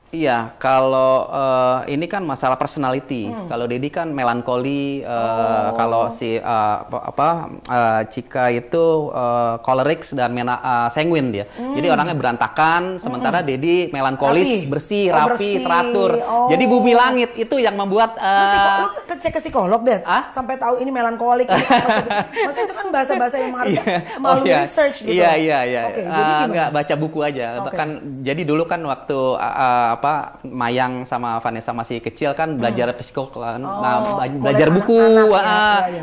Iya, kalau ini kan masalah personality. Kalau Dedi kan melankoli, kalau si Cika itu choleric dan sanguine dia. Jadi orangnya berantakan, sementara Dedi melankolis, bersih, rapi, bersih. teratur. Jadi bumi langit itu yang membuat. Lu cek ke psikolog deh, sampai tahu ini melankolik. Maksudnya itu kan bahasa-bahasa yang harus melalui research gitu. Iya. Oke, jadi gimana? Nggak baca buku aja. Bahkan jadi dulu kan waktu Mayang sama Vanessa masih kecil kan belajar psikolog kan, belajar buku,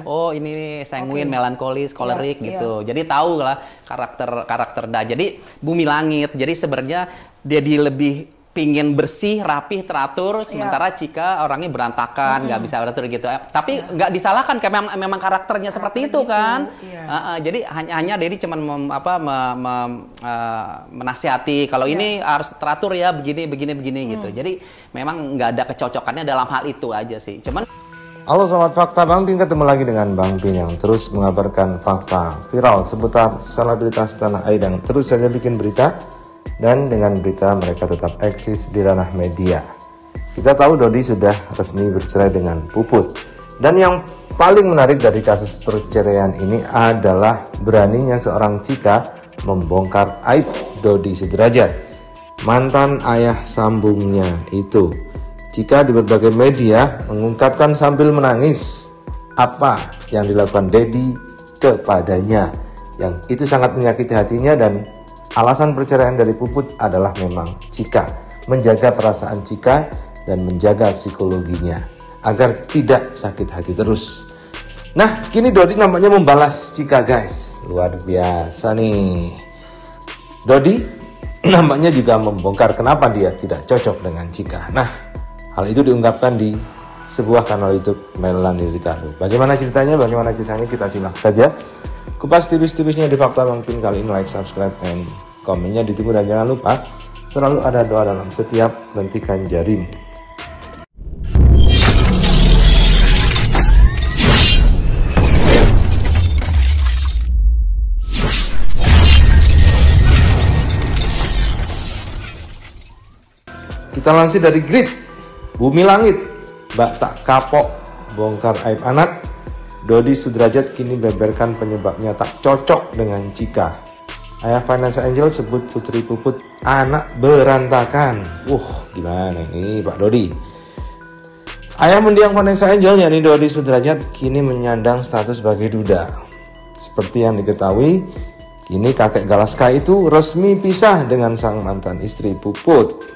oh ini nih sanguine, melankolis, kolerik gitu. Jadi tahu lah karakter dah. Jadi bumi langit. Jadi sebenarnya dia lebih pingin bersih, rapih, teratur, sementara Cika orangnya berantakan, nggak bisa teratur gitu. Tapi nggak disalahkan, kayak memang karakternya seperti itu kan. Jadi hanya Dedi cuman menasihati kalau ini harus teratur ya, begini gitu. Jadi memang nggak ada kecocokannya dalam hal itu aja sih. Cuman halo Sobat Fakta, Bang Pin ketemu lagi dengan Bang Pin yang terus mengabarkan fakta viral seputar selebritas tanah air yang terus saja bikin berita. Dan dengan berita mereka tetap eksis di ranah media. Kita tahu Dodi sudah resmi bercerai dengan Puput. Dan yang paling menarik dari kasus perceraian ini adalah beraninya seorang Cika membongkar aib Dodi Sudrajat, mantan ayah sambungnya itu. Cika di berbagai media mengungkapkan sambil menangis apa yang dilakukan Dedi kepadanya, yang itu sangat menyakiti hatinya. Dan alasan perceraian dari Puput adalah memang Cika menjaga perasaan Cika dan menjaga psikologinya agar tidak sakit hati terus. Nah, kini Dodi nampaknya membalas Cika, guys. Luar biasa nih. Dodi nampaknya juga membongkar kenapa dia tidak cocok dengan Cika. Nah, hal itu diungkapkan di sebuah kanal YouTube Melanie Ricardo. Bagaimana ceritanya, bagaimana kisahnya, kita simak saja. Kupas tipis-tipisnya di Fakta Bang Pin kali ini. Like, subscribe, dan komennya ditunggu. Dan jangan lupa selalu ada doa dalam setiap lentikan jarimu. Kita lansir dari Grid. Bumi langit, Mbak tak kapok bongkar aib anak. Dodi Sudrajat kini beberkan penyebabnya tak cocok dengan Cika. Ayah Vanessa Angel sebut Putri Puput anak berantakan. Gimana ini Pak Dodi? Ayah mendiang Vanessa Angel, yakni Dodi Sudrajat, kini menyandang status sebagai duda. Seperti yang diketahui, kini kakek Galaska itu resmi pisah dengan sang mantan istri Puput.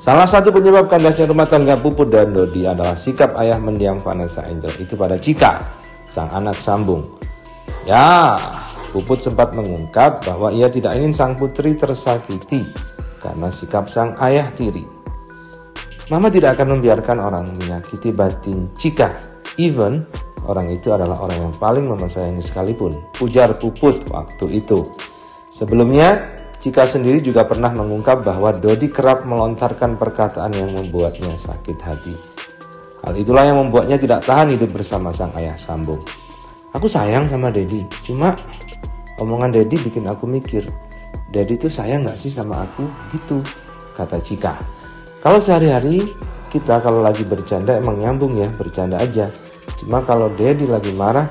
Salah satu penyebab kandasnya rumah tangga Puput dan Dodi adalah sikap ayah mendiang Vanessa Angel itu pada Cika, sang anak sambung. Ya, Puput sempat mengungkap bahwa ia tidak ingin sang putri tersakiti karena sikap sang ayah tiri. Mama tidak akan membiarkan orang menyakiti batin Cika, even orang itu adalah orang yang paling mama sayangi sekalipun, ujar Puput waktu itu. Sebelumnya, Cika sendiri juga pernah mengungkap bahwa Dodi kerap melontarkan perkataan yang membuatnya sakit hati. Hal itulah yang membuatnya tidak tahan hidup bersama sang ayah sambung. Aku sayang sama Dedi, cuma omongan Dedi bikin aku mikir, Dedi tuh sayang gak sih sama aku? Gitu, kata Cika. Kalau sehari-hari kita kalau lagi bercanda emang nyambung ya, bercanda aja. Cuma kalau Dedi lagi marah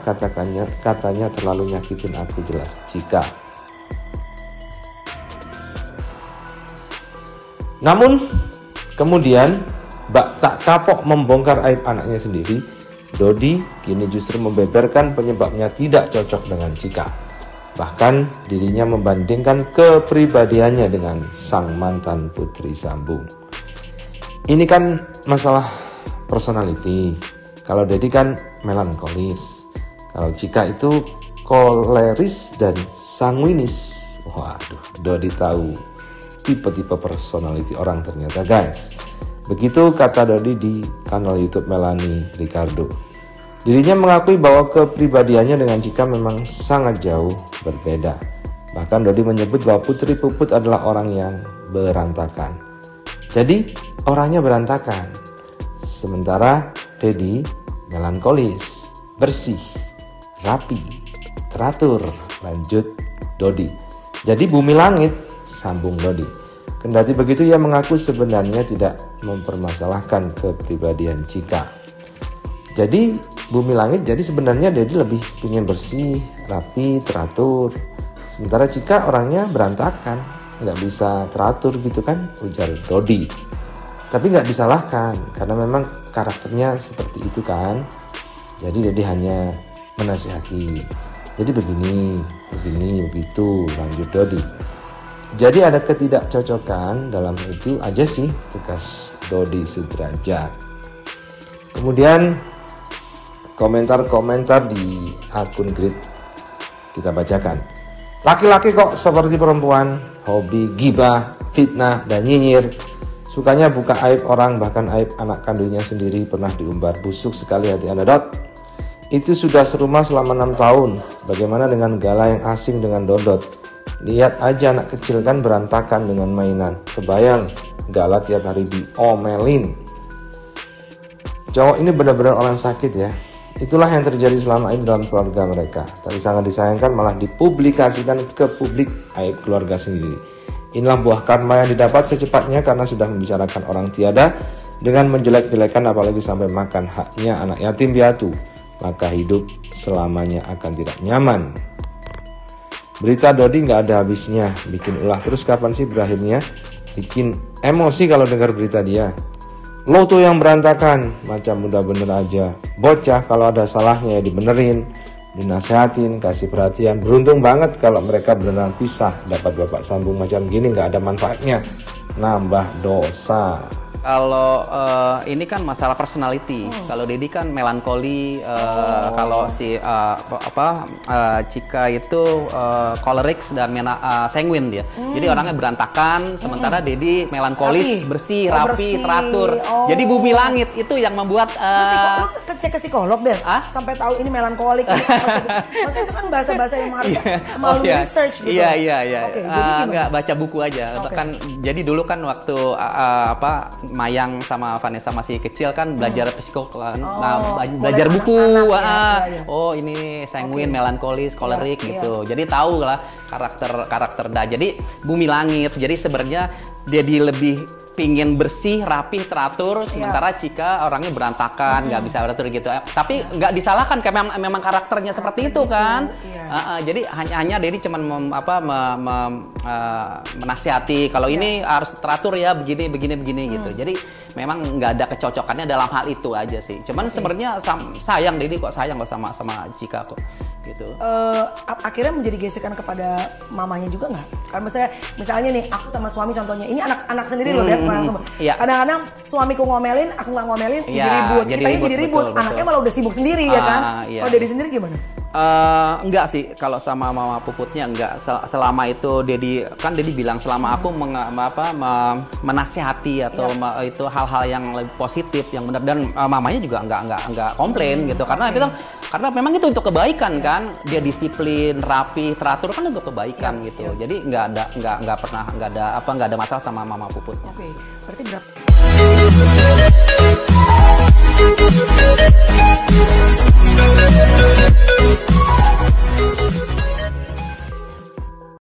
katanya terlalu nyakitin aku, jelas Cika. Namun, kemudian Mbak tak kapok membongkar aib anaknya sendiri. Dodi kini justru membeberkan penyebabnya tidak cocok dengan Cika. Bahkan dirinya membandingkan kepribadiannya dengan sang mantan putri sambung. Ini kan masalah personality. Kalau Dedi kan melankolis. Kalau Cika itu koleris dan sanguinis. Waduh, Dodi tahu tipe-tipe personality orang ternyata, guys. Begitu kata Dodi di kanal YouTube Melanie Ricardo. Dirinya mengakui bahwa kepribadiannya dengan Cika memang sangat jauh berbeda. Bahkan Dodi menyebut bahwa Putri Puput adalah orang yang berantakan. Jadi orangnya berantakan. Sementara Dedi melankolis, bersih, rapi, teratur. Lanjut Dodi. Jadi bumi langit, sambung Dodi. Kendati begitu, ia mengaku sebenarnya tidak mempermasalahkan kepribadian Chika. Jadi Bumi Langit, jadi sebenarnya Dedi lebih ingin bersih, rapi, teratur. Sementara Chika orangnya berantakan, nggak bisa teratur gitu kan, ujar Dodi. Tapi nggak disalahkan, karena memang karakternya seperti itu kan. Jadi Dedi hanya menasihati. Jadi begini, begitu, lanjut Dodi. Jadi ada ketidakcocokan dalam itu aja sih, tegas Dodi Sudrajat. Kemudian komentar-komentar di akun Grid kita bacakan. Laki-laki kok seperti perempuan, hobi gibah, fitnah, dan nyinyir. Sukanya buka aib orang, bahkan aib anak kandungnya sendiri pernah diumbar. Busuk sekali hati Anda, Dot. Itu sudah serumah selama 6 tahun. Bagaimana dengan Gala yang asing dengan Dodot? Lihat aja anak kecil kan berantakan dengan mainan. Kebayang Gala tiap hari diomelin. Cowok ini benar-benar orang sakit ya. Itulah yang terjadi selama ini dalam keluarga mereka. Tapi sangat disayangkan malah dipublikasikan ke publik aib keluarga sendiri. Inilah buah karma yang didapat secepatnya karena sudah membicarakan orang tiada dengan menjelek-jelekan, apalagi sampai makan haknya anak yatim piatu. Maka hidup selamanya akan tidak nyaman. Berita Dodi nggak ada habisnya, bikin ulah terus kapan sih berakhirnya? Bikin emosi kalau dengar berita dia. Lo tuh yang berantakan, macam udah bener aja. Bocah kalau ada salahnya ya dibenerin, dinasehatin, kasih perhatian. Beruntung banget kalau mereka beneran pisah, dapat bapak sambung macam gini nggak ada manfaatnya, nambah dosa. Kalau ini kan masalah personality. Kalau Dedi kan melankoli. Kalau si Chika itu choleric dan sanguine dia. Jadi orangnya berantakan. Sementara Dedi melankolis, bersih, rapi, teratur. Jadi Bumi Langit itu yang membuat. Lu cek ke psikolog deh. Sampai tahu ini melankolik. Maksudnya itu kan bahasa-bahasa yang harus melalui research gitu. Iya. Nggak baca buku aja. Kan jadi dulu kan waktu Mayang sama Vanessa masih kecil kan belajar psikolog kan, belajar buku, oh ini sanguine, melankolis, kolerik gitu. Jadi tahu lah karakter dah. Jadi Bumi Langit. Jadi sebenarnya dia lebih pingin bersih, rapih, teratur. Sementara Chika orangnya berantakan, nggak bisa teratur gitu. Tapi nggak disalahkan, kayak memang karakternya seperti itu kan. Jadi hanya Dedi cuman menasihati. Kalau ini harus teratur ya, begini gitu. Jadi memang nggak ada kecocokannya dalam hal itu aja sih. Cuman sebenarnya sayang Dedi kok sayang sama Chika kok. Gitu. Akhirnya menjadi gesekan kepada mamanya juga nggak? Kan misalnya nih aku sama suami contohnya, ini anak sendiri loh lihat. Kadang-kadang suamiku ngomelin, aku nggak ngomelin, jadi ribut. Kita ini jadi ribut. Betul. Anaknya malah udah sibuk sendiri ya kan? Kalau Dedi sendiri gimana? Enggak sih, kalau sama mama puputnya enggak. Selama itu Dedi bilang selama aku menasihati atau itu hal-hal yang lebih positif, yang benar, dan mamanya juga enggak komplain gitu. Karena memang itu untuk kebaikan kan. Dia disiplin, rapi, teratur kan untuk kebaikan gitu. Jadi enggak ada masalah sama mama puputnya. Berarti berapa